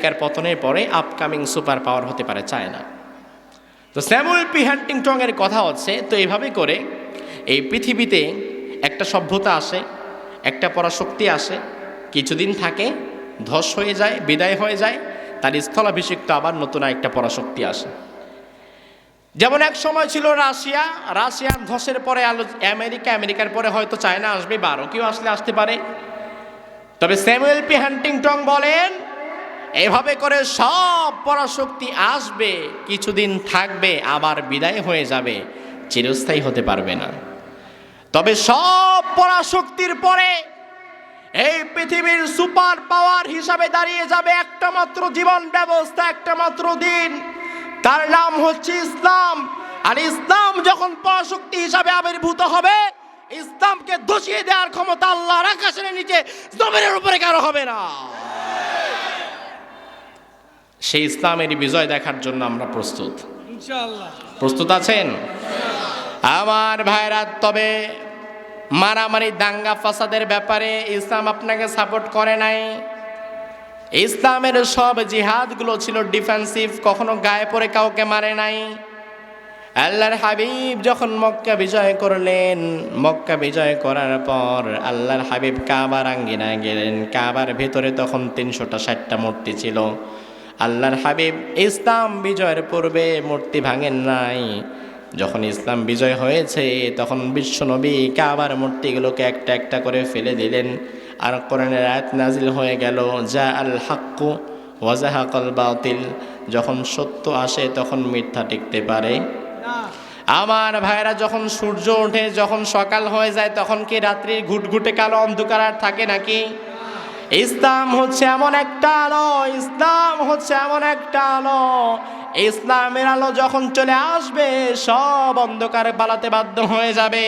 আমেরিকার পতনের পরে আপকামিং সুপার পাওয়ার হতে পারে চায়না। তো স্যামুয়েল পি হান্টিংটন এর কথা হচ্ছে, তো এইভাবে করে এই পৃথিবীতে একটা সভ্যতা আসে, একটা পরাশক্তি আসে, কিছুদিন থাকে, ধস হয়ে যায়, বিদায় হয়ে যায়, তার স্থলাভিষিক্ত আবার নতুন একটা পরাশক্তি আসে। যেমন এক সময় ছিল রাশিয়া, রাশিয়ার ধসের পরে আমেরিকা, আমেরিকার পরে হয়তো চায়না আসবে বা আরও কেউ আসতে পারে। তবে স্যামুয়েল পি হান্টিংটন বলেন এভাবে করে সব পরাশক্তি আসবে, কিছুদিন থাকবে, আবার বিদায় হয়ে যাবে, চিরস্থায়ী হতে পারবে না। তবে সব পরাশক্তির পরে এই পৃথিবীর সুপার পাওয়ার হিসাবে দাঁড়িয়ে যাবে একটা মাত্র জীবন ব্যবস্থা, একটা মাত্র দিন, তার নাম হচ্ছে ইসলাম। আর ইসলাম যখন পরাশক্তি হিসাবে আবির্ভূত হবে, ইসলামকে ধসিয়ে দেওয়ার ক্ষমতা আল্লাহর আকাশের নিচে জমিনের উপরে কারো হবে না। সেই ইসলামের বিজয় দেখার জন্য আমরা প্রস্তুত, ইনশাআল্লাহ। প্রস্তুত আছেন আমার ভাইরা? তবে মারামারি, দাঙ্গা ফাসাদের ব্যাপারে ইসলাম আপনাকে সাপোর্ট করে নাই। ইসলামের সব জিহাদগুলো ছিল ডিফেন্সিভ, কখনো গায়ে পড়ে কাউকে মারে নাই। আল্লাহর হাবিব যখন মক্কা বিজয় করলেন, মক্কা বিজয় করার পর আল্লাহর হাবিব কাবার আঙ্গিনায় গেলেন। কাবার ভেতরে তখন 360টা মূর্তি ছিল। আল্লাহর হাবিব ইসলাম বিজয়ের পূর্বে মূর্তি ভাঙেন নাই। যখন ইসলাম বিজয় হয়েছে তখন বিশ্বনবী কাবার মূর্তিগুলোকে একটা একটা করে ফেলে দিলেন। আর কোরআনের আয়াত নাজিল হয়ে গেল, যা আল হাক্কু ওয়া যাহাকাল বাতিল। যখন সত্য আসে তখন মিথ্যা টিকতে পারে আমার ভাইরা। যখন সূর্য ওঠে, যখন সকাল হয়ে যায়, তখন কি রাত্রির ঘুটঘুটে কালো অন্ধকার আর থাকে নাকি? ইসলাম হচ্ছে এমন একটা আলো, ইসলাম হচ্ছে এমন একটা আলো, ইসলামের আলো যখন চলে আসবে সব অন্ধকার পালাতে বাধ্য হয়ে যাবে।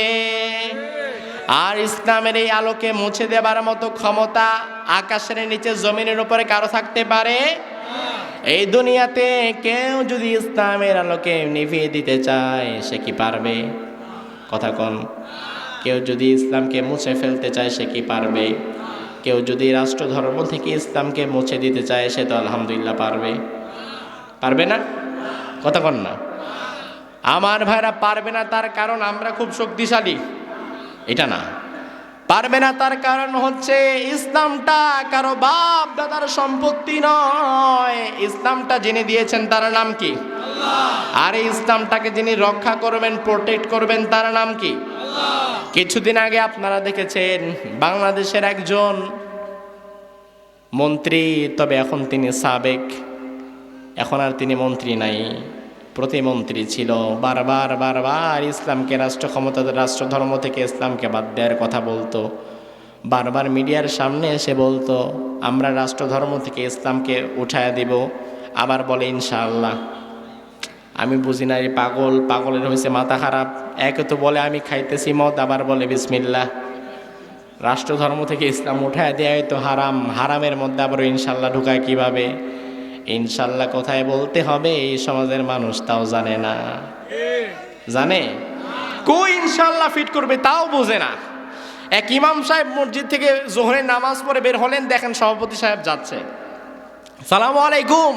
আর ইসলামের এই আলোকে মুছে দেবার মতো ক্ষমতা আকাশের নিচে জমিনের উপরে কারো থাকতে পারে? এই দুনিয়াতে কেউ যদি ইসলামের আলোকে নিভিয়ে দিতে চায় সে কি পারবে? কথা কোন? কেউ যদি ইসলামকে মুছে ফেলতে চায় সে কি পারবে? কেউ যদি রাষ্ট্র ধর্ম থেকে ইসলামকে মুছে দিতে চায় সে তো আলহামদুলিল্লাহ পারবে? পারবে না? কথা কোন না আমার ভাইরা? পারবে না তার কারণ আমরা খুব শক্তিশালী, এটা না। পারবে না তার কারণ হচ্ছে ইসলামটা কারো বাপ দাদার সম্পত্তি নয়। ইসলামটা যিনি দিয়েছেন তার নাম কি? আল্লাহ। আর এই ইসলামটাকে যিনি রক্ষা করবেন, প্রোটেক্ট করবেন, তার নাম কি? আল্লাহ। কিছুদিন আগে আপনারা দেখেছেন বাংলাদেশের একজন মন্ত্রী, তবে এখন তিনি সাবেক, এখন আর তিনি মন্ত্রী নাই, প্রতিমন্ত্রী ছিল, বারবার ইসলামকে রাষ্ট্র ক্ষমতা, রাষ্ট্র ধর্ম থেকে ইসলামকে বাদ দেওয়ার কথা বলতো। বারবার মিডিয়ার সামনে এসে বলতো আমরা রাষ্ট্র ধর্ম থেকে ইসলামকে উঠায় দিব, আবার বলে ইনশাআল্লাহ। আমি বুঝি না, এই পাগলের হয়েছে মাথা খারাপ। একে তো বলে আমি খাইতেছি মদ, আবার বলে বিসমিল্লাহ। রাষ্ট্র ধর্ম থেকে ইসলাম উঠায় দেয় তো হারাম, হারামের মধ্যে আবার ইনশাআল্লাহ ঢুকায় কিভাবে? ইনশাল্লাহ কোথায় বলতে হবে এই সমাজের মানুষ তাও জানে না। জানে কই ইনশাল্লাহ ফিট করবে তাও বোঝে না। এক ইমাম সাহেব মসজিদ থেকে জোহরের নামাজ পড়ে বের হলেন, দেখেন সভাপতি সাহেব যাচ্ছে। সালামু আলাইকুম।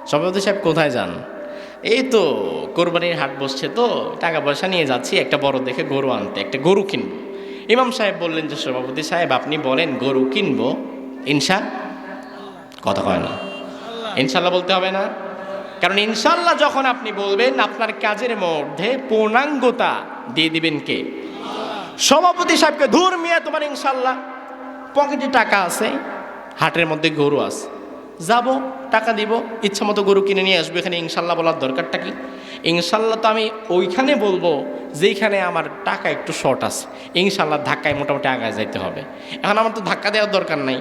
সভাপতি সাহেব কোথায় যান? এই তো কোরবানির হাট বসছে তো টাকা পয়সা নিয়ে যাচ্ছি একটা বড় দেখে গরু আনতে, একটা গরু কিনবো। ইমাম সাহেব বললেন যে সভাপতি সাহেব আপনি বলেন গরু কিনবো ইনশা, কথা কয় না, ইনশাল্লাহ বলতে হবে না? কারণ ইনশাল্লাহ যখন আপনি বলবেন আপনার কাজের মধ্যে পূর্ণাঙ্গতা দিয়ে দিবেন কে? সভাপতি সাহেবকে, ধুর মিয়া তোমার ইনশাল্লাহ, পকেটে টাকা আছে, হাটের মধ্যে গরু আছে, যাব টাকা দিব, ইচ্ছা মতো গরু কিনে নিয়ে আসবো, এখানে ইনশাল্লাহ বলার দরকারটা কি? ইনশাল্লাহ তো আমি ওইখানে বলবো যেইখানে আমার টাকা একটু শর্ট আছে, ইনশাল্লাহ ধাক্কায় মোটামুটি আগায় যাইতে হবে। এখন আমার তো ধাক্কা দেওয়ার দরকার নাই,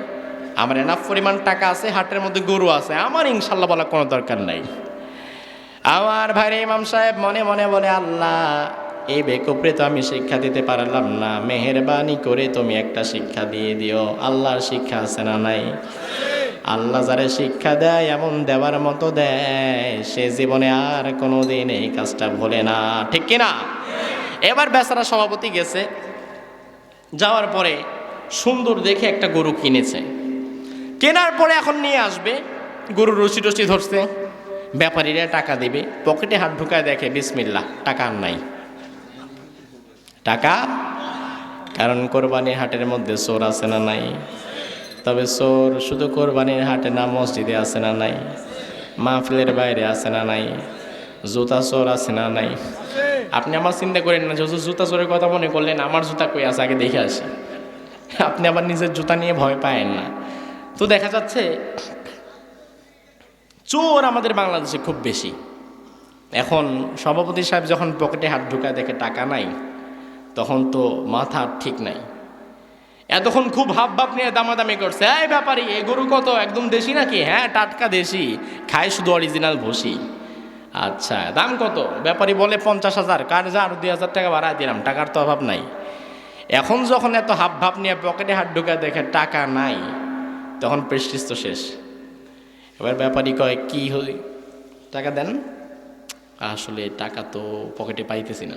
আমার এনাফ পরিমাণ টাকা আছে, হাটের মধ্যে গরু আছে, আমার ইনশাল্লাহ বলার কোনো দরকার নাই। আমার ভাইরে ইমাম সাহেব মনে মনে বলে আল্লাহ এই বেকুবরে তো আমি শিক্ষা দিতে পারলাম না, মেহেরবানি করে তুমি একটা শিক্ষা দিয়ে দিও। আল্লাহর শিক্ষা আছে না নাই? আল্লাহ যারে শিক্ষা দেয় এমন দেওয়ার মতো দেয় সে জীবনে আর কোনোদিন এই কাজটা ভোলে না, ঠিক কিনা? এবার বেচারা সভাপতি গেছে, যাওয়ার পরে সুন্দর দেখে একটা গরু কিনেছে, কেনার পরে এখন নিয়ে আসবে, গরুর রশি টসি ধরছে, ব্যাপারীরা টাকা দিবে, পকেটে হাত ঢুকায় দেখে বিসমিল্লাহ, টাকা আর নাই। টাকা, কারণ কোরবানির হাটের মধ্যে চোর আছে না নাই? তবে চোর শুধু কোরবানির হাটে না, মসজিদে আছে না নাই? মাহফিলের বাইরে আছে না নাই? জুতা চোর আছে না নাই? আপনি আমার চিন্তা করেন না, যত জুতা চোরের কথা মনে করলেন, আমার জুতা কই আছে আগে দেখে আসি। আপনি আবার নিজের জুতা নিয়ে ভয় পায়েন না। তো দেখা যাচ্ছে চোর আমাদের বাংলাদেশে খুব বেশি। এখন সভাপতি সাহেব যখন পকেটে হাত ঢুকায় দেখে টাকা নাই, তখন তো মাথা ঠিক নাই। এতক্ষণ খুব হাব ভাব নিয়ে দামাদামি করছে, এই ব্যাপারী এই গরু কত, একদম দেশি নাকি? হ্যাঁ টাটকা দেশি, খায় শুধু অরিজিনাল ভুসি। আচ্ছা দাম কত? ব্যাপারী বলে 50,000, কার যা আর 2,000 টাকা বাড়ায় দিলাম, টাকার তো অভাব নাই। এখন যখন এত হাব ভাব নিয়ে পকেটে হাত ঢুকায় দেখে টাকা নাই, তখন প্রেস্টিজ তো শেষ। এবার ব্যাপারী কয় কি হই, টাকা দেন। আসলে টাকা তো পকেটে পাইতেছি না।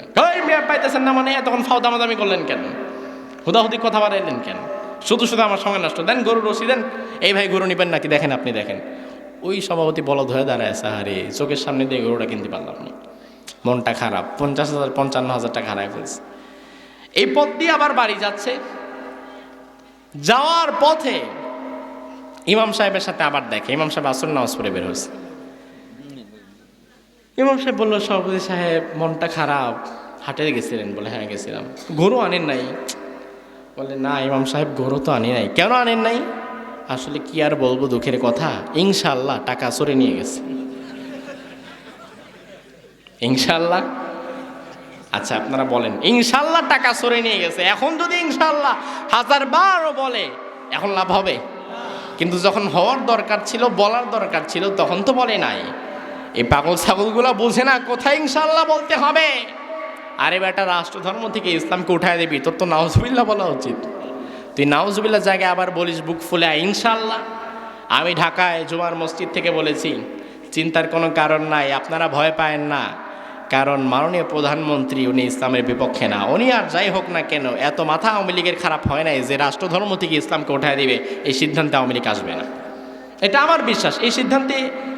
পাইতেছেন না মানে তখন ফাও দামাদামি করলেন কেন? হুদাহুদি কথা বাড়াইলেন কেন? শুধু শুধু আমার সময় নষ্ট। দেন গরু রশি দেন। এই ভাই গরু নিবেন নাকি? দেখেন আপনি দেখেন, ওই সভাপতি বলদ হয়ে দাঁড়ায় আছে, আরে চোখের সামনে দিয়ে গরুটা কিনতে পারলাম না, মনটা খারাপ। 50,000 55,000 টাকা হারায় ফেলছে। এই পথ দিয়ে আবার বাড়ি যাচ্ছে, যাওয়ার পথে ইমাম সাহেবের সাথে আবার দেখে। ইমাম সাহেব আসর নামাজ পড়ে বের হয়েছে। ইমাম সাহেব বললো, সভাপতি সাহেব মনটা খারাপ, হাটে গেছিলেন? বলে হ্যাঁ গেছিলাম। গরু আনেন নাই? বলে না ইমাম সাহেব, গরু তো আনি নাই। কেন আনেন নাই? আসলে কি আর বলবো, দুঃখের কথা, ইনশাআল্লাহ টাকা চোরে নিয়ে গেছে। ইনশাআল্লাহ? আচ্ছা আপনারা বলেন, ইনশাআল্লাহ টাকা চোরে নিয়ে গেছে। এখন যদি ইনশাআল্লাহ 1000বারও বলে, এখন লাভ হবে? কিন্তু যখন হওয়ার দরকার ছিল, বলার দরকার ছিল, তখন তো বলে নাই। এই পাগল ছাগলগুলো বোঝে না কোথায় ইনশাআল্লাহ বলতে হবে। আরে বেটা, রাষ্ট্রধর্ম থেকে ইসলামকে উঠায় দিবি, তোর তো নাউজুবিল্লাহ বলা উচিত। তুই নাউজুবিল্লাহ জায়গায় আবার বলিস বুক ফুলে ইনশাআল্লাহ। আমি ঢাকায় জুমার মসজিদ থেকে বলেছি, চিন্তার কোনো কারণ নাই, আপনারা ভয় পায়েন না, কারণ মাননীয় প্রধানমন্ত্রী উনি ইসলামের বিপক্ষে না। উনি আর যাই হোক না কেন, এত মাথা আওয়ামী লীগের খারাপ হয় নাই যে রাষ্ট্রধর্ম থেকে ইসলামকে উঠায় দিবে। এই সিদ্ধান্তে আওয়ামী লীগ আসবে না, এটা আমার বিশ্বাস। এই সিদ্ধান্তে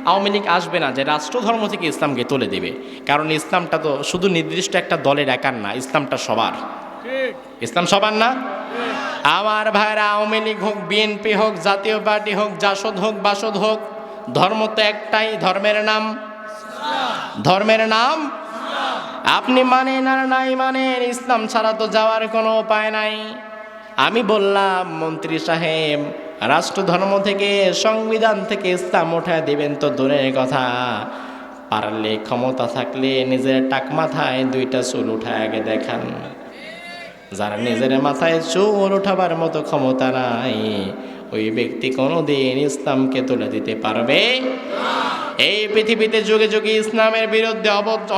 আওয়ামী লীগ আসবে না যে রাষ্ট্রধর্ম থেকে ইসলামকে তুলে দেবে। কারণ ইসলামটা তো শুধু নির্দিষ্ট একটা দলের একার না, ইসলামটা সবার। ইসলাম সবার না? আমার ভাইরা, আওয়ামী লীগ হোক, বিএনপি হোক, জাতীয় পার্টি হোক, জাসদ হোক, বাসদ হোক, ধর্ম তো একটাই, ধর্মের নাম, ধর্মের নাম আপনি মানেন আর নাই মানেন, ইসলাম ছাড়া তো যাওয়ার কোনো উপায় নাই। আমি বললাম মন্ত্রী সাহেব, রাষ্ট্রধর্ম থেকে, সংবিধান থেকে ইসলাম উঠায় দিবেন তো দূরের কথা, পারলে ক্ষমতা থাকলে নিজের টাক মাথায় 2টা চুল উঠায় আগে দেখান। যারা নিজের মাথায় চুল উঠাবার মতো ক্ষমতা নাই, ওই ব্যক্তি কোনোদিন ইসলামকে তুলে দিতে পারবে? এই পৃথিবীতে যুগে যুগে ইসলামের বিরুদ্ধে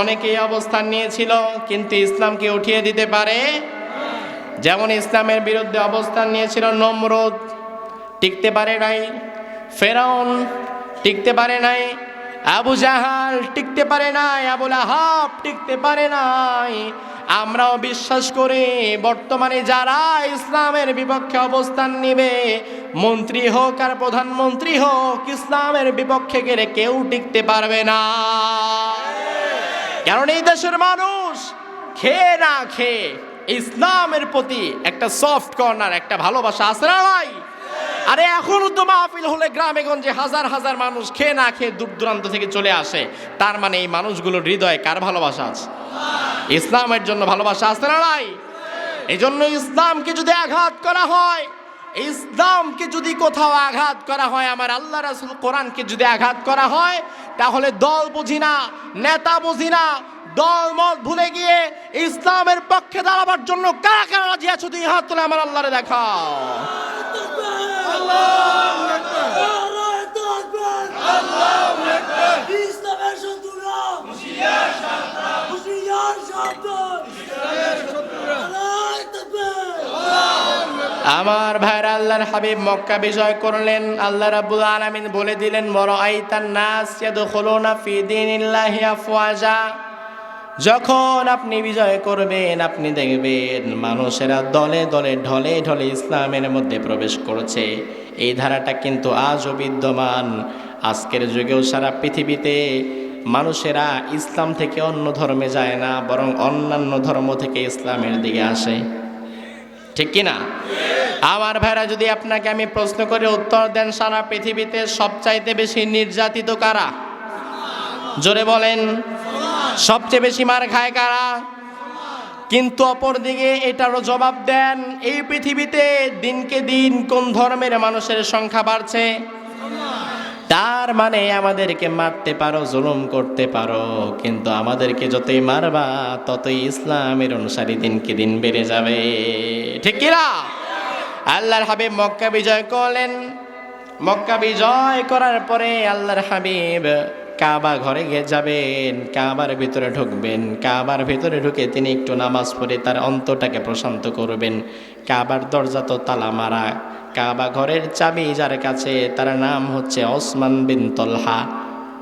অনেকেই অবস্থান নিয়েছিল, কিন্তু ইসলামকে উঠিয়ে দিতে পারে? যেমন ইসলামের বিরুদ্ধে অবস্থান নিয়েছিল নমরুদ, টিকতে পারে নাই। ফেরাউন টিকতে পারে নাই। আবু জাহাল টিকতে পারে নাই। আবু লাহাব টিকতে পারে নাই। আমরাও বিশ্বাস করি বর্তমানে যারা ইসলামের বিপক্ষে অবস্থান নিবে, মন্ত্রী হোক আর প্রধানমন্ত্রী হোক, ইসলামের বিপক্ষে গেলে কেউ টিকতে পারবে না। কারণ এই দেশের মানুষ খেয়ে না খেয়ে ইসলামের প্রতি একটা সফট কর্নার, একটা ভালোবাসা আছে না নাই? আরে এখনো তো মাহফিল হলে গ্রামে গঞ্জে হাজার হাজার মানুষ খেয়ে না খেয়ে দূর দূরান্ত থেকে চলে আসে। তার মানে এই মানুষগুলোর হৃদয়ে কার ভালোবাসা আছে? ইসলামের জন্য ভালোবাসা আছে না নাই? এই জন্য ইসলামকে যদি আঘাত করা হয়, ইসলামকে যদি কোথাও আঘাত করা হয়, আমার আল্লাহ রাসূল কোরআনকে যদি আঘাত করা হয়, তাহলে দল বুঝি না, নেতা বুঝি না, দল মত ভুলে গিয়ে ইসলামের পক্ষে দাঁড়াবার জন্য কারা কারা রাজি আছো? তুই হাত তুলে আমার আল্লাহরে দেখাও। আমার ভাইরা, আল্লাহর হাবিব মক্কা বিজয় করলেন, আল্লাহ রাব্বুল আলামিন বলে দিলেন, ওয়ারাআইতান নাস ইয়াদখুলুনা ফি দীনিল্লাহি আফওয়াজা। যখন আপনি বিজয় করবেন, আপনি দেখবেন মানুষেরা দলে দলে ঢলে ঢলে ইসলামের মধ্যে প্রবেশ করছে। এই ধারাটা কিন্তু আজও বিদ্যমান। আজকের যুগেও সারা পৃথিবীতে মানুষেরা ইসলাম থেকে অন্য ধর্মে যায় না, বরং অন্যান্য ধর্ম থেকে ইসলামের দিকে আসে। ঠিক কিনা? আমার ভাইরা, যদি আপনাকে আমি প্রশ্ন করে উত্তর দেন, সারা পৃথিবীতে সবচাইতে বেশি নির্যাতিত কারা? জোরে বলেন। সবচেয়ে বেশি মার খায় কারা? কিন্তু অপরদিকে এটারও জবাব দেন, এই পৃথিবীতে দিনকে দিন কোন ধর্মের মানুষের সংখ্যা বাড়ছে? তার মানে আমাদেরকে মারতে পারো, জুলুম করতে পারো, কিন্তু আমাদেরকে যতই মারবা ততই ইসলামের অনুসারী দিনকে দিন বেড়ে যাবে। ঠিক কিনা? আল্লাহর হাবিব মক্কা বিজয় করলেন। মক্কা বিজয় করার পরে আল্লাহর হাবিব কাবা ঘরে গিয়ে যাবেন, কাবার ভিতরে ঢুকবেন। কাবার ভিতরে ঢুকে তিনি একটু নামাজ পড়ে তার অন্তরটাকে প্রশান্ত করবেন। কাবার দরজা তো তালা মারা, কাবা ঘরের চাবি যার কাছে তার নাম হচ্ছে ওসমান বিন তলহা।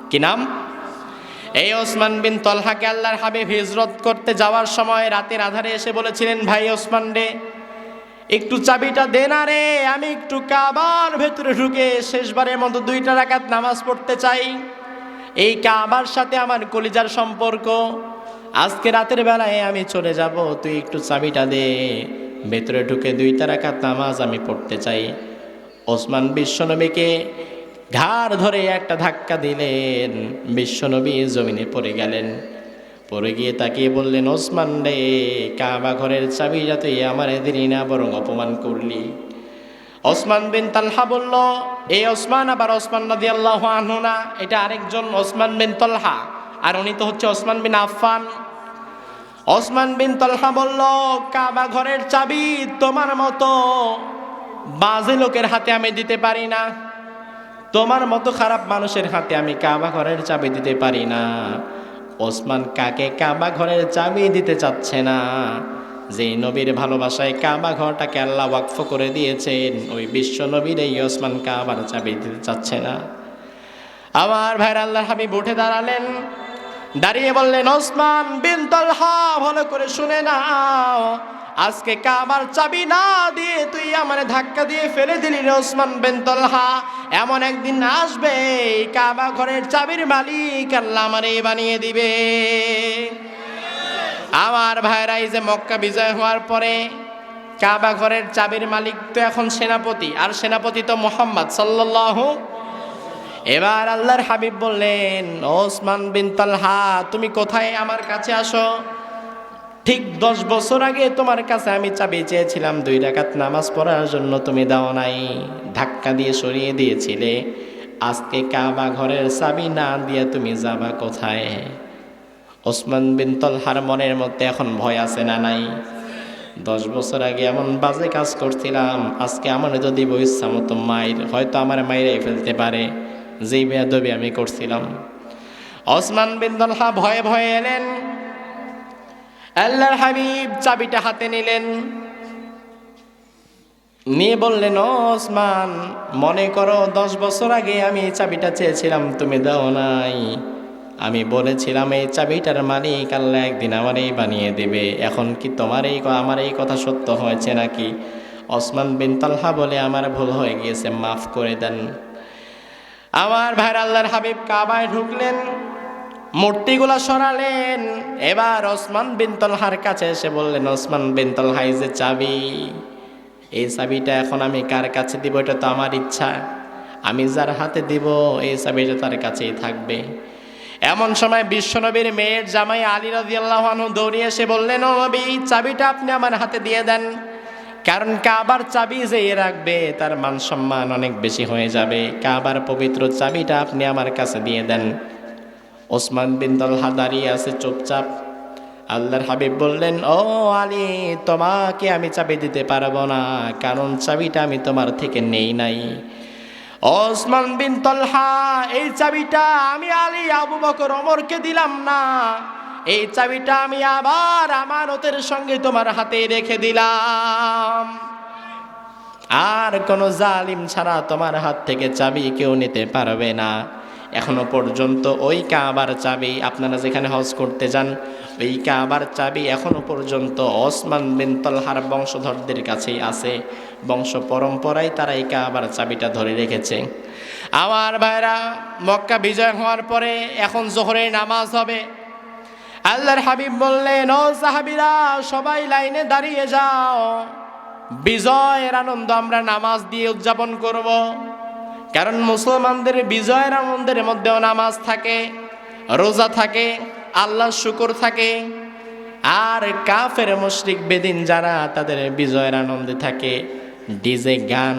কি নাম? এই ওসমান বিন তলহাকে আল্লাহর হাবিব হিজরত করতে যাওয়ার সময় রাতের আধারে এসে বলেছিলেন, ভাই ওসমান রে, একটু চাবিটা দে না রে, আমি একটু কাবার ভেতরে ঢুকে শেষবারের মতো 2 রাকাত নামাজ পড়তে চাই। এই কাবার সাথে আমার কলিজার সম্পর্ক, আজকে রাতের বেলায় আমি চলে যাব, তুই একটু চাবিটা দে, ভেতরে ঢুকে 2 রাকাত নামাজ আমি পড়তে চাই। ওসমান বিশ্বনবীকে ঘাড় ধরে একটা ধাক্কা দিলেন, বিশ্বনবী জমিনে পড়ে গেলেন। পড়ে গিয়ে তাকিয়ে বললেন, ওসমান রে, কাবা ঘরের চাবিটা তুই আমার দিলি না, বরং অপমান করলি। ওসমান বিন তালহা বলল, এই ওসমান আবার ওসমান রাদিয়াল্লাহু আনহু না, এটা আরেকজন ওসমান বিন তালহা, আর উনি তো হচ্ছে ওসমান বিন আফফান। ওসমান বিন তালহা বলল, কাবা ঘরের চাবি তোমার মতো বাজে লোকের হাতে আমি দিতে পারি না, তোমার মতো খারাপ মানুষের হাতে আমি কাবা ঘরের চাবি দিতে পারি না। ওসমান কাকে কাবা ঘরের চাবি দিতে চাচ্ছে না? যেই নবীর ভালোবাসায় কাবা ঘরটাকে আল্লাহ ওয়াকফ করে দিয়েছেন, ওই বিশ্ব নবীর এই ওসমান কাবার চাবি দিতে চাচ্ছে না। আমার ভাইরা, আল্লাহর হাবিব উঠে দাঁড়ালেন, দাঁড়িয়ে বললেন, ওসমান বিন তালহা, ভালো করে শুনে নাও, আজকে কাবার চাবি না দিয়ে তুই আমারে ধাক্কা দিয়ে ফেলে দিলি রে ওসমান বিন তালহা। এমন একদিন আসবে কাবা ঘরের চাবির মালিক আল্লাহ আমারে বানিয়ে দিবে। আমার ভাইরা, এই যে মক্কা বিজয় হওয়ার পরে কাবা ঘরের চাবির মালিক তো এখন সেনাপতি, আর সেনাপতি তো মুহাম্মদ সাল্লাল্লাহু। এবার আল্লাহর হাবিব বললেন, ওসমান বিন তালহা, তুমি কোথায়? আমার কাছে আসো। ঠিক 10 বছর আগে তোমার কাছে আমি চাবি চেয়েছিলাম 2 রাকাত নামাজ পড়ার জন্য, তুমি দাও নাই, ধাক্কা দিয়ে সরিয়ে দিয়েছিলে। আজকে কাবা ঘরের চাবি না দিয়ে তুমি যাবা কোথায়? ওসমান বিন তালহার মনের মধ্যে এখন ভয় আছে না নাই? 10 বছর আগে এমন বাজে কাজ করছিলাম, আজকে আমার যদি ইচ্ছা মতো মায়ের, হয়তো আমার মায়েরাই ফেলতে পারে, যেই বেয়াদবি আমি করছিলাম। ওসমান বিন তালহা ভয়ে ভয়ে এলেন। আল্লাহর হাবিব চাবিটা হাতে নিলেন, নিয়ে বললেন, ওসমান, মনে করো 10 বছর আগে আমি এই চাবিটা চেয়েছিলাম, তুমি দাও নাই। আমি বলেছিলাম এই চাবিটার মালিক আল্লাহ একদিন আমারই বানিয়ে দেবে। এখন কি তোমার আমার এই কথা সত্য হয়েছে নাকি? ওসমান বিন তালহা বলে, আমার ভুল হয়ে গিয়েছে, মাফ করে দেন। আমার ভাইরা, আল্লাহর হাবিব কাবায় ঢুকলেন, মূর্তিগুলা সরালেন। এবার ওসমান বিন তালহার কাছে এসে বললেন, ওসমান বিন তালহা, এই যে চাবি, এই চাবিটা এখন আমি কার কাছে দিব? এটা তো আমার ইচ্ছা, আমি যার হাতে দিব এই চাবিটা তার কাছেই থাকবে। এমন সময় বিশ্বনবীর মেয়ের জামাই আলী রাদিয়াল্লাহু আনহু দৌড়িয়ে এসে বললেন, ও নবী, চাবিটা আপনি আমার হাতে দিয়ে দেন, কারণ কাবার চাবি যে রাখবে তার মান সম্মান অনেক বেশি হয়ে যাবে, কাবার পবিত্র চাবিটা আপনি আমার কাছে দিয়ে দেন। ওসমান বিন তালহা দাঁড়িয়ে আছে চুপচাপ। আল্লাহর হাবিব বললেন, ও আলী, তোমাকে আমি চাবি দিতে পারবো না, কারণ চাবিটা আমি তোমার থেকে নেই নাই। ওসমান বিন তালহা, এই চাবিটা আমি আলী, আবু বকর, ওমরকে দিলাম না, এই চাবিটা আমি আবার আমানতের সঙ্গে তোমার হাতে রেখে দিলাম। আর কোন জালিম ছাড়া তোমার হাত থেকে চাবি কেউ নিতে পারবে না। এখনো পর্যন্ত ওই কাবার চাবি, আপনারা যেখানে হজ করতে যান, ওই কাবার চাবি এখনো পর্যন্ত ওসমান বিন তালহার বংশধরদের কাছেই আছে। বংশ পরম্পরায় তারা এই কাবার চাবিটা ধরে রেখেছে। আমার ভাইরা, মক্কা বিজয় হওয়ার পরে এখন জোহরের নামাজ হবে। আল্লাহর হাবিব বললেন, ও সাহাবীরা সবাই লাইনে দাঁড়িয়ে যাও, বিজয়ের আনন্দ আমরা নামাজ দিয়ে উদযাপন করব। কারণ মুসলমানদের বিজয়ের আনন্দের মধ্যেও নামাজ থাকে, রোজা থাকে, আল্লাহর শুকর থাকে। আর কাফের মুশরিক বেদিন যারা, তাদের বিজয়ের আনন্দে থাকে ডিজে গান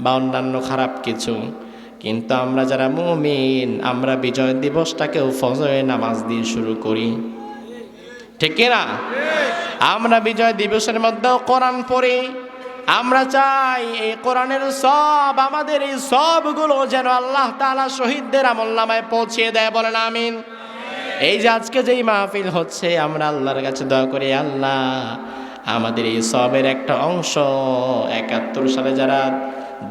বা অন্যান্য খারাপ কিছু। কিন্তু আমরা যারা মুমিন, আমরা বিজয় দিবসটাকেও ফজরের নামাজ দিয়ে শুরু করি, ঠিক কিনা? আমরা বিজয় দিবসের মধ্যেও কোরআন পড়ি। আমরা চাই এই কোরআনের সব, আমাদের এই সবগুলো যেন আল্লাহ তাআলা শহীদদের আমলনামায় পৌঁছিয়ে দেয়, বলেন আমিন। এই যে আজকে যেই মাহফিল হচ্ছে, আমরা আল্লাহর কাছে দোয়া করি, আল্লাহ আমাদের এই সবের একটা অংশ ৭১ সালে যারা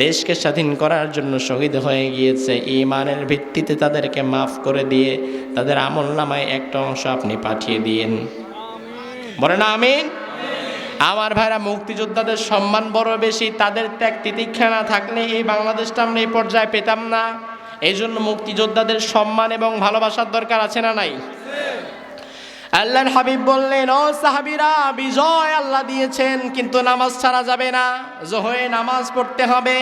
দেশকে স্বাধীন করার জন্য শহীদ হয়ে গিয়েছে, ঈমানের ভিত্তিতে তাদেরকে মাফ করে দিয়ে তাদের আমলনামায় একটা অংশ আপনি পাঠিয়ে দিন, বলেন আমিন। আমার ভাইরা, মুক্তিযোদ্ধাদের সম্মান বড় বেশি। তাদের ত্যাগ তিতিক্ষা না থাকলে এই বাংলাদেশটা আমরা এই পর্যায়ে পেতাম না। এই জন্য মুক্তিযোদ্ধাদের সম্মান এবং ভালোবাসার দরকার আছে না নাই? আল্লাহর হাবিব বললেন, ও সাহাবীরা বিজয় আল্লাহ দিয়েছেন, কিন্তু নামাজ ছাড়া যাবে না, জোহরে নামাজ পড়তে হবে।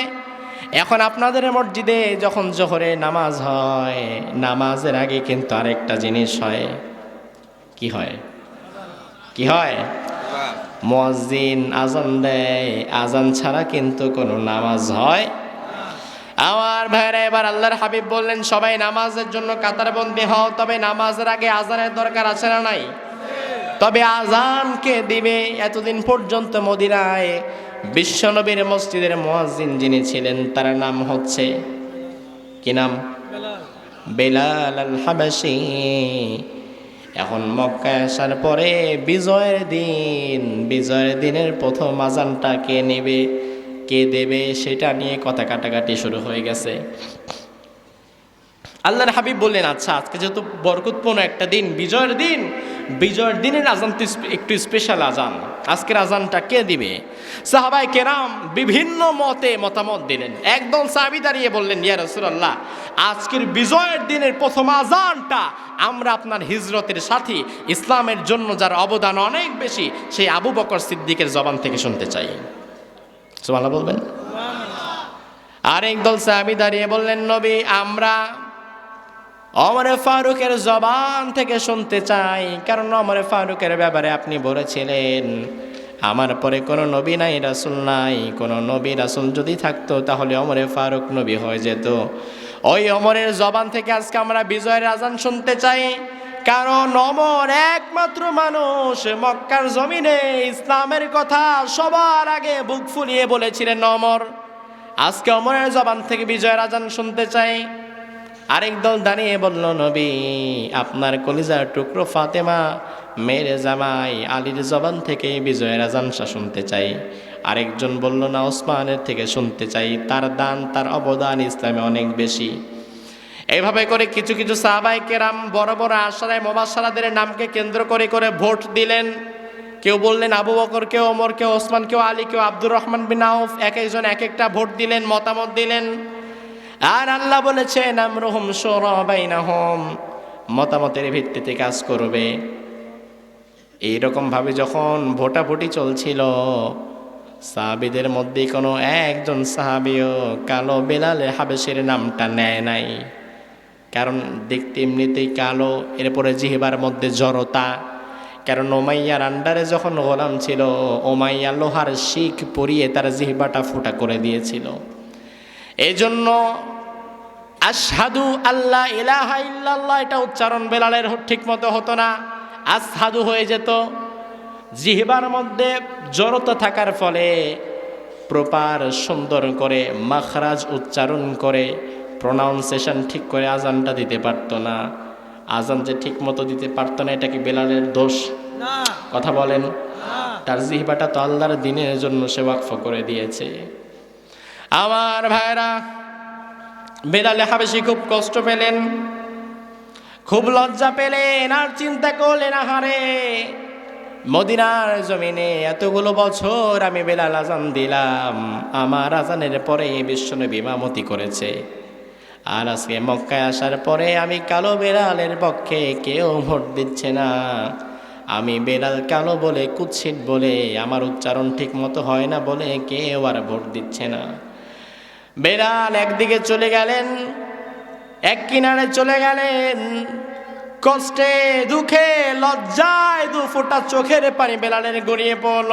এখন আপনাদের মসজিদে যখন জোহরে নামাজ হয়, নামাজের আগে কিন্তু আরেকটা জিনিস হয়। কি হয়? কি হয়? মুয়াজ্জিন আজান দেয়। আজান ছাড়া কিন্তু কোনো নামাজ হয়। আমার ভাইরা, এবার আল্লাহর হাবিব বললেন, সবাই নামাজের জন্য কাতারবন্দি হও। তবে নামাজের আগে আজানের দরকার আছে না নাই? তবে আজান কে দিবে? এতদিন পর্যন্ত মদিনায় বিশ্বনবীর মসজিদের মুয়াজ্জিন যিনি ছিলেন, তার নাম হচ্ছে কি নাম? বেলাল আল হাবাশী। এখন মক্কায় আসার পরে বিজয়ের দিনের প্রথম আজানটা কে নেবে, কে দেবে, সেটা নিয়ে কথা কাটাকাটি শুরু হয়ে গেছে। আল্লাহর হাবিব বললেন, আচ্ছা আজকে যেহেতু বরকতপূর্ণ একটা দিন, বিজয়ের দিনের আজান তো একটু স্পেশাল আজান, আজকের আজানটা কে দিবে? সাহাবায়ে কেরাম বিভিন্ন মতামত দিলেন। একদল সাহাবী দাঁড়িয়ে বললেন, ইয়া রাসূলুল্লাহ, আজকের বিজয়ের দিনের প্রথম আজানটা আমরা আপনার হিজরতের সাথী, ইসলামের জন্য যার অবদান অনেক বেশি, সেই আবু বকর সিদ্দিকের জবান থেকে শুনতে চাই। সুবহানাল্লাহ বলবেন। আর একদল সাহাবী দাঁড়িয়ে বললেন, নবী আমরা ওমর ফারুকের জবান থেকে শুনতে চাই, কারণ ওমর ফারুকের ব্যাপারে আপনি বলেছিলেন, আমার পরে কোনো নবী নাই, রাসূল নাই, কোনো নবী রাসূল যদি থাকতো তাহলে ওমর ফারুক নবী হয়ে যেত। ওই ওমরের জবান থেকে আজকে আমরা বিজয়ের আজান শুনতে চাই, কারণ ওমর একমাত্র মানুষ মক্কার জমিনে ইসলামের কথা সবার আগে বুক ফুলিয়ে বলেছিলেন ওমর। আজকে ওমরের জবান থেকে বিজয়ের আজান শুনতে চাই। আরেক দল দাঁড়িয়ে বলল, নবী আপনার কলিজার টুকরো ফাতেমা মেরে জামাই আলীর জবান থেকে বিজয়ের আজানটা শুনতে চাই। আরেকজন বলল, না, ওসমানের থেকে শুনতে চাই, তার দান তার অবদান ইসলামে অনেক বেশি। এইভাবে করে কিছু কিছু সাহাবায়ে কেরাম বড় বড় আশরায়ে মুবাশশারাদের নামকে কেন্দ্র করে করে ভোট দিলেন। কেউ বললেন আবু বকর, কেউ ওমর, কেউ ওসমান, কেউ আলী, কেউ আব্দুর রহমান বিন আউফ। এক একজন এক একটা ভোট দিলেন, মতামত দিলেন। আর আল্লাহ বলেছেন, আমরুহুম শুরা বাইনাহুম, মতামতের ভিত্তিতে কাজ করবে। এইরকম ভাবে যখন ভোটাভুটি চলছিল, সাহাবীদের মধ্যে কোনো একজন সাহাবীও কালো বেলাল হাবেশীর নামটা নেয় নাই। কারণ দেখতে এমনিতেই কালো, এরপরে জিহবার মধ্যে জড়তা। কারণ উমাইয়ার আন্ডারে যখন গোলাম ছিল, উমাইয়া লোহার শিখ পরিয়ে তার জিহবাটা ফুটা করে দিয়েছিল। এই জন্য আশহাদু আল্লাহ ইলাহা ইল্লাল্লাহ এটা উচ্চারণ বেলালের ঠিক মতো হতো না, আশহাদু হয়ে যেত। জিহবার মধ্যে জড়তা থাকার ফলে প্রপার সুন্দর করে মাখরাজ উচ্চারণ করে প্রোনাউন্সিয়েশন ঠিক করে আজানটা দিতে পারতো না। আজান যে ঠিক মতো দিতে পারতো না, এটা কি বেলালের দোষ? কথা বলেন। তার জিহবাটা তো আল্লাহর দ্বীনের জন্য সে ওয়াকফ করে দিয়েছে। আমার ভাইরা, বেলাল হাবেশী খুব কষ্ট পেলেন, খুব লজ্জা পেলেন, আর চিন্তা করলেন, আহারে মদিনার জমিনে এতগুলো বছর আমি বেলাল আজান দিলাম, আমার আজানের পরে বিশ্বনবী ইমামতি করেছে, আর আজকে মক্কায় আসার পরে আমি কালো বেলালের পক্ষে কেউ ভোট দিচ্ছে না। আমি বেলাল কালো বলে, কুৎসিত বলে, আমার উচ্চারণ ঠিক মতো হয় না বলে কেউ আর ভোট দিচ্ছে না। বেলাল একদিকে চলে গেলেন, এক কিনারে চলে গেলেন। কষ্টে, দুঃখে, লজ্জায় দু ফোঁটা চোখের পানি বেলালের গড়িয়ে পড়ল।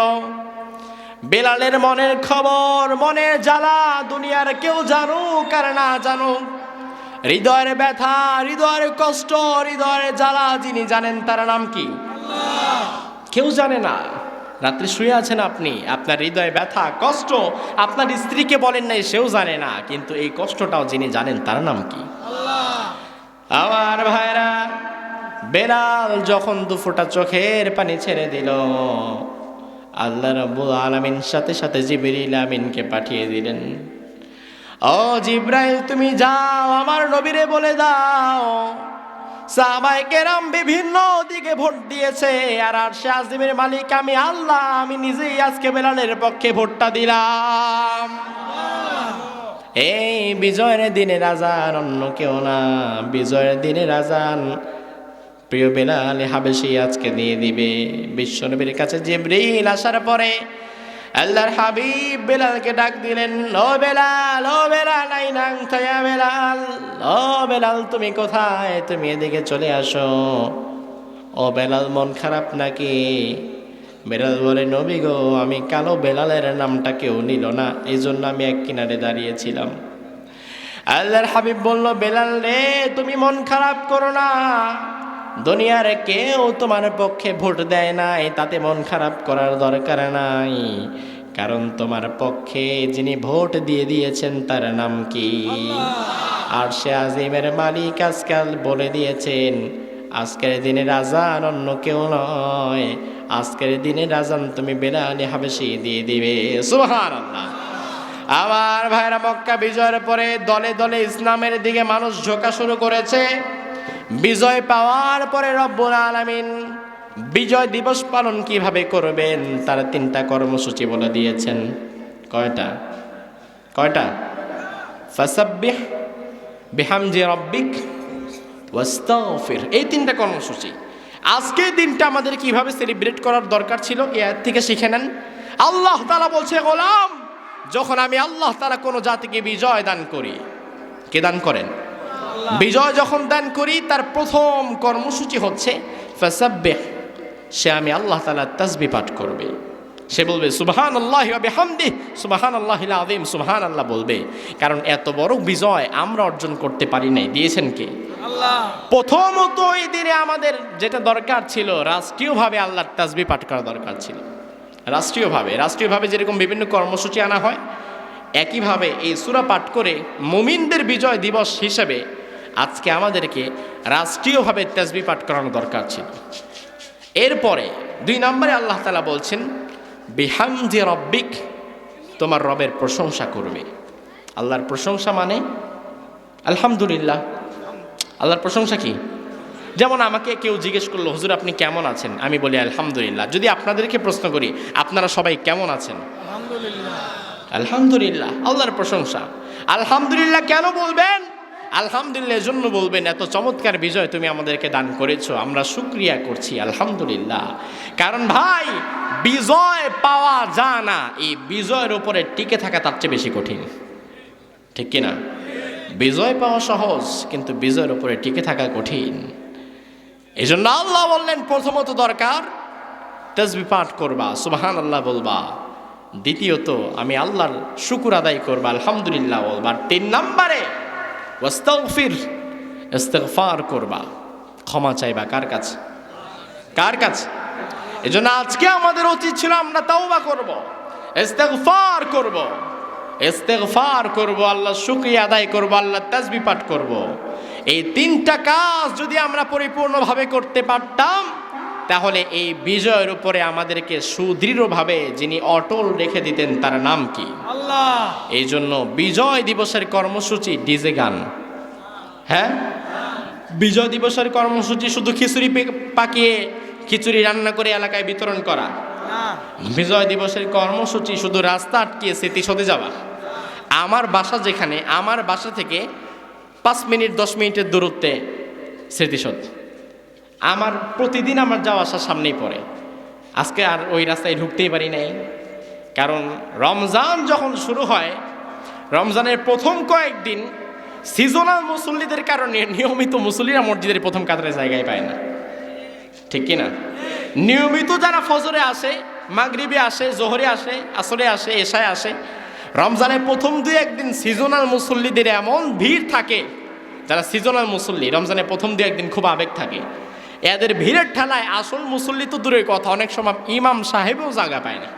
বেলালের মনের খবর, মনের জ্বালা দুনিয়ার কেউ জানুক আর না জানুক, হৃদয়ের ব্যথা, হৃদয়ের কষ্ট, হৃদয়ের জ্বালা যিনি জানেন তার নাম কি? কেউ জানে না। রাত্রে শুয়ে আছেন আপনি, আপনার হৃদয়ে ব্যথা, কষ্ট, আপনার স্ত্রীকে বলেন নাই, সেও জানে না, কিন্তু এই কষ্টটাও যিনি জানেন তার নাম কি? আমার ভাইরা, বেলাল যখন দু ফোঁটা চোখের পানি ছেড়ে দিল, আল্লাহ রাব্বুল আলামিন সাথে সাথে জিবরিল আমিনকে পাঠিয়ে দিলেন। ও জিব্রাইল, তুমি যাও আমার নবীরে বলে দাও, সাহাবায়ে কেরাম বিভিন্ন দিকে ভোট দিয়েছে, আর আরশে আজিমের মালিক আমি আল্লাহ, আমি নিজেই আজকে বেলালের পক্ষে ভোটটা দিলাম। এই বিজয়ের দিনের আজান অন্য কেউ না, বিজয়ের দিনের আজান প্রিয় বেলাল হাবেশী আজকে দিয়ে দিবে। বিশ্বনবীর কাছে জিবরিল আসার পরে আল্লাহর হাবিব বেলালকে ডাক দিলেন, ও বেলাল, ও বেলাল, আইনাং তায়া বেলাল, ও বেলাল তুমি কোথায়? তুমি এদিকে চলে আসো। ও বেলাল, মন খারাপ নাকি? বেলাল বলে, নবী গো, আমি কালো বেলালের নামটা কেউ নিল না, এই জন্য আমি এক কিনারে দাঁড়িয়েছিলাম। আল্লাহর হাবিব বলল, বেলাল রে, তুমি মন খারাপ করো না, দুনিয়ার কেউ তোমার পক্ষে ভোট দেয় নাই, তাতে মন খারাপ করার দরকার নাই, কারণ তোমার পক্ষে যিনি ভোট দিয়ে দিয়েছেন তার নাম কি? আরশে আজিমের মালিক আজকাল বলে দিয়েছেন, আজকের দিনের আজান অন্য কেউ নয়, আজকের দিনের আজান তুমি বেলাল হাবেশী দিয়ে দিবে। সুবহানাল্লাহ। আমার ভাইরা, মক্কা বিজয়ের পরে দলে দলে ইসলামের দিকে মানুষ ঝোঁকা শুরু করেছে। বিজয় পাওয়ার পরে রব্বুল আলামিন বিজয় দিবস পালন কিভাবে করবেন তার 3টা কর্মসূচি বলে দিয়েছেন। কয়টা? ফাসাব্বিহ বিহামদি রাব্বিক ওয়াস্তাগফির, এই 3টা কর্মসূচি। আজকে দিনটা আমাদের কিভাবে সেলিব্রেট করার দরকার ছিল এই আয়াত থেকে শিখে নেন। আল্লাহ তাআলা বলছে, গোলাম, যখন আমি আল্লাহ তাআলা কোনো জাতিকে বিজয় দান করি, কে দান করেন? বিজয় যখন দান করি, তার প্রথম কর্মসূচি হচ্ছে ফাসাব্বিহ, সে আমি আল্লাহ তাআলার তাসবিহ পাঠ করবে। সে বলবে সুবহানাল্লাহি ওয়া বিহামদিহি সুবহানাল্লাহিল আযীম, সুবহানাল্লাহ বলবে, কারণ এত বড় বিজয় আমরা অর্জন করতে পারি নাই, দিয়েছেন কে? আল্লাহ। প্রথমত এই দিনে আমাদের যেটা দরকার ছিল, রাষ্ট্রীয়ভাবে আল্লাহর তাসবিহ পাঠ করা দরকার ছিল। রাষ্ট্রীয়ভাবে যেরকম বিভিন্ন কর্মসূচি আনা হয়, একইভাবে এই সূরা পাঠ করে মুমিনদের বিজয় দিবস হিসেবে আজকে আমাদেরকে রাষ্ট্রীয়ভাবে তাসবিহ পাঠ করানো দরকার ছিল। এরপরে 2 নম্বরে আল্লাহ তাআলা বলছেন বিহামদি রাব্বিক, তোমার রবের প্রশংসা করবে। আল্লাহর প্রশংসা মানে আলহামদুলিল্লাহ। আল্লাহর প্রশংসা কি? যেমন আমাকে কেউ জিজ্ঞেস করলো, হুজুর আপনি কেমন আছেন? আমি বলি আলহামদুলিল্লাহ। যদি আপনাদেরকে প্রশ্ন করি, আপনারা সবাই কেমন আছেন? আলহামদুলিল্লাহ। আল্লাহর প্রশংসা। আলহামদুলিল্লাহ কেন বলবেন? আলহামদুলিল্লাহ এজন্য বলবেন, এত চমৎকার বিজয় তুমি আমাদেরকে দান করেছো, আমরা শুকরিয়া করছি, আলহামদুলিল্লাহ। কারণ ভাই, বিজয় পাওয়া যায় না, এই বিজয়ের উপরে টিকে থাকা তার চেয়ে বেশি কঠিন, ঠিক কিনা? বিজয় পাওয়া সহজ, কিন্তু বিজয়ের উপরে টিকে থাকা কঠিন। এই জন্য আল্লাহ বললেন, প্রথমত দরকার তাসবিহ পাঠ করবা, সুবহানাল্লাহ বলবা। দ্বিতীয়ত আমি আল্লাহর শুকর আদায় করবা, আলহামদুলিল্লাহ বলবা। 3 নম্বরে ওয়াস্তাগফির, ইস্তিগফার করবা, ক্ষমা চাইবা। কার কাছে? কার কাছে? এজন্য আজকে আমাদের উচিত ছিল আমরা তাওবা করব, ইস্তিগফার করব, আল্লাহর শুকরিয়া আদায় করব, আল্লাহর তাসবিহ পাঠ করব। এই 3টা কাজ যদি আমরা পরিপূর্ণভাবে করতে পারতাম, তাহলে এই বিজয়ের উপরে আমাদেরকে সুদৃঢ়ভাবে যিনি অটল রেখে দিতেন তার নাম কি? আল্লাহ। এই জন্য বিজয় দিবসের কর্মসূচি ডিজে গান। হ্যাঁ, বিজয় দিবসের কর্মসূচি শুধু খিচুড়ি পাকিয়ে, খিচুড়ি রান্না করে এলাকায় বিতরণ করা। বিজয় দিবসের কর্মসূচি শুধু রাস্তা আটকিয়ে স্মৃতিসৌধে যাওয়া। আমার বাসা যেখানে, আমার বাসা থেকে 5 মিনিট 10 মিনিটের দূরত্বে স্মৃতিসৌধ। আমার প্রতিদিন আমার যাওয়া আসার সামনেই পড়ে। আজকে আর ওই রাস্তায় ঢুকতেই পারি নাই, কারণ রমজান যখন শুরু হয়, রমজানের প্রথম কয়েকদিন সিজনাল মুসল্লিদের কারণে নিয়মিত মুসল্লিরা মসজিদের প্রথম কাতারে জায়গায় পায় না, ঠিক কিনা? নিয়মিত যারা ফজরে আসে, মাগরিবে আসে, জোহরে আসে, আসরে আসে, এশায় আসে, রমজানের প্রথম 2-1 দিন সিজনাল মুসল্লিদের এমন ভিড় থাকে, যারা সিজনাল মুসল্লি রমজানের প্রথম 2-1 দিন খুব আবেগ থাকে, এদের ভিড়ের ঠেলায় আসল মুসল্লি তো দূরের কথা, অনেক সময় ইমাম সাহেবেও জায়গা পায় না,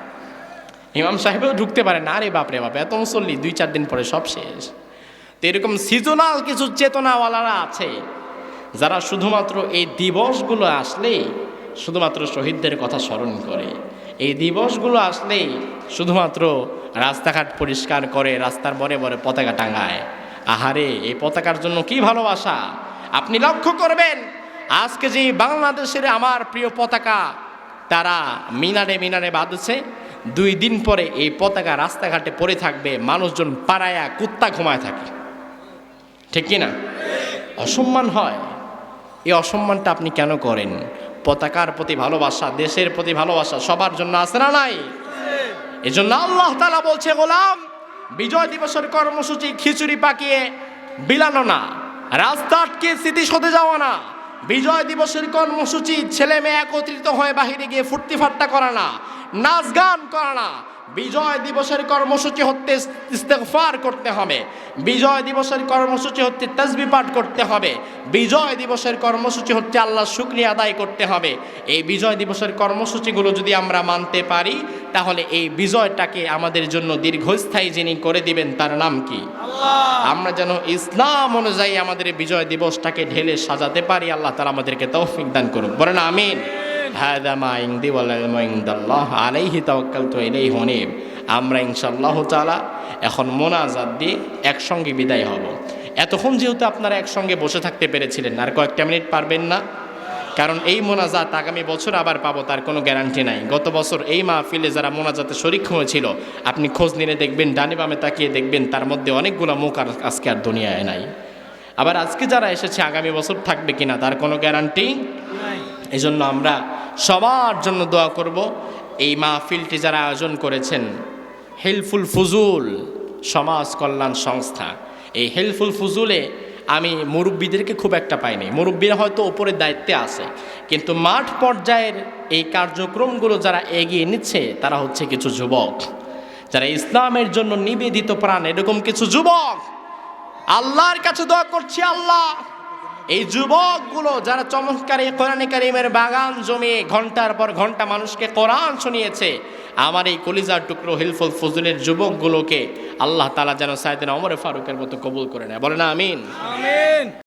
ইমাম সাহেবেও ঢুকতে পারে না। আরে বাপরে বাপ, এত মুসল্লি 2-4 দিন পরে সব শেষ। তো এরকম সিজনাল কিছু চেতনাওয়ালারা আছে, যারা শুধুমাত্র এই দিবসগুলো আসলেই শুধুমাত্র শহীদদের কথা স্মরণ করে, এই দিবসগুলো আসলেই শুধুমাত্র রাস্তাঘাট পরিষ্কার করে, রাস্তার বরে বরে পতাকা টাঙায়। আহারে, এই পতাকার জন্য কি ভালোবাসা! আপনি লক্ষ্য করবেন, আজকে যে বাংলাদেশের আমার প্রিয় পতাকা তারা মিনারে মিনারে বাঁধছে, 2 দিন পরে এই পতাকা রাস্তাঘাটে পড়ে থাকবে, মানুষজন পাড়ায়া কুত্তা ঘুমায় থাকে, ঠিক কিনা? অসম্মান হয়। এই অসম্মানটা আপনি কেন করেন? পতাকার প্রতি ভালোবাসা, দেশের প্রতি ভালোবাসা সবার জন্য আছে না নাই? এজন্য আল্লাহ তাআলা বলছে, গোলাম, বিজয় দিবসের কর্মসূচি খিচুড়ি পাকিয়ে বিলানো না, রাস্তা আটকে স্মৃতিসৌধে যাওয়া না। বিজয় দিবসের কর্মসূচি ছেলে মেয়ে একত্রিত হয়ে বাহিরে গিয়ে ফুর্তি ফাট্টা করা না, নাচ গান করা না। বিজয় দিবসের কর্মসূচি হতে ইস্তেগফার করতে হবে, বিজয় দিবসের কর্মসূচি হতে তাসবিহ পাঠ করতে হবে, বিজয় দিবসের কর্মসূচি হচ্ছে আল্লাহর শুকরিয়া আদায় করতে হবে। এই বিজয় দিবসের কর্মসূচিগুলো যদি আমরা মানতে পারি, তাহলে এই বিজয়টাকে আমাদের জন্য দীর্ঘস্থায়ী যিনি করে দিবেন তার নাম কি? আল্লাহ। আমরা যেন ইসলাম অনুযায়ী আমাদের বিজয় দিবসটাকে ঢেলে সাজাতে পারি। আল্লাহ তাআলা আমাদেরকে তৌফিক দান করুন, বলেন আমিন। হাদা মা ইনদি ওয়াল ইলমু ইনদাল্লাহ আলাইহি তাওয়াক্কালতু ইলাইহি উনীব। আমরা ইনশাআল্লাহ তাআলা এখন মোনাজাত দিয়ে একসঙ্গে বিদায় হব। এতক্ষণ যেহেতু আপনারা একসঙ্গে বসে থাকতে পেরেছিলেন, আর কয়েকটা মিনিট পারবেন না? কারণ এই মোনাজাত আগামী বছর আবার পাবো তার কোনো গ্যারান্টি নাই। গত বছর এই মাহফিলে যারা মোনাজাতে শরীক হয়েছিল, আপনি খোঁজ নিয়ে দেখবেন, ডানে বামে তাকিয়ে দেখবেন, তার মধ্যে অনেকগুলো মুখ আর আজকে আর দুনিয়ায় নাই। আবার আজকে যারা এসেছে আগামী বছর থাকবে কিনা তার কোনো গ্যারান্টি নাই। এই জন্য আমরা সবার জন্য দোয়া করব। এই মাহফিলটি যারা আয়োজন করেছেন, হেল্পফুল ফুজুল সমাজ কল্যাণ সংস্থা, এই হেল্পফুল ফুজুলে আমি মুরব্বীদেরকে খুব একটা পাইনি। মুরব্বীরা হয়তো ওপরের দায়িত্বে আছে, কিন্তু মাঠ পর্যায়ের এই কার্যক্রমগুলো যারা এগিয়ে নিচ্ছে তারা হচ্ছে কিছু যুবক, যারা ইসলামের জন্য নিবেদিত প্রাণ, এরকম কিছু যুবক। আল্লাহর কাছে দোয়া করছি, আল্লাহ এই যুবকগুলো যারা চমৎকার এই কোরআনে কারিমের বাগান জমিয়ে ঘন্টার পর ঘন্টা মানুষকে কোরআন শুনিয়েছে, আমার এই কলিজার টুকরো হেল্পফুল ফজলের যুবকগুলোকে আল্লাহ তাআলা যেন সাইয়েদনা ওমর ফারুকের মতো কবুল করে নেয়, বলেন আমিন।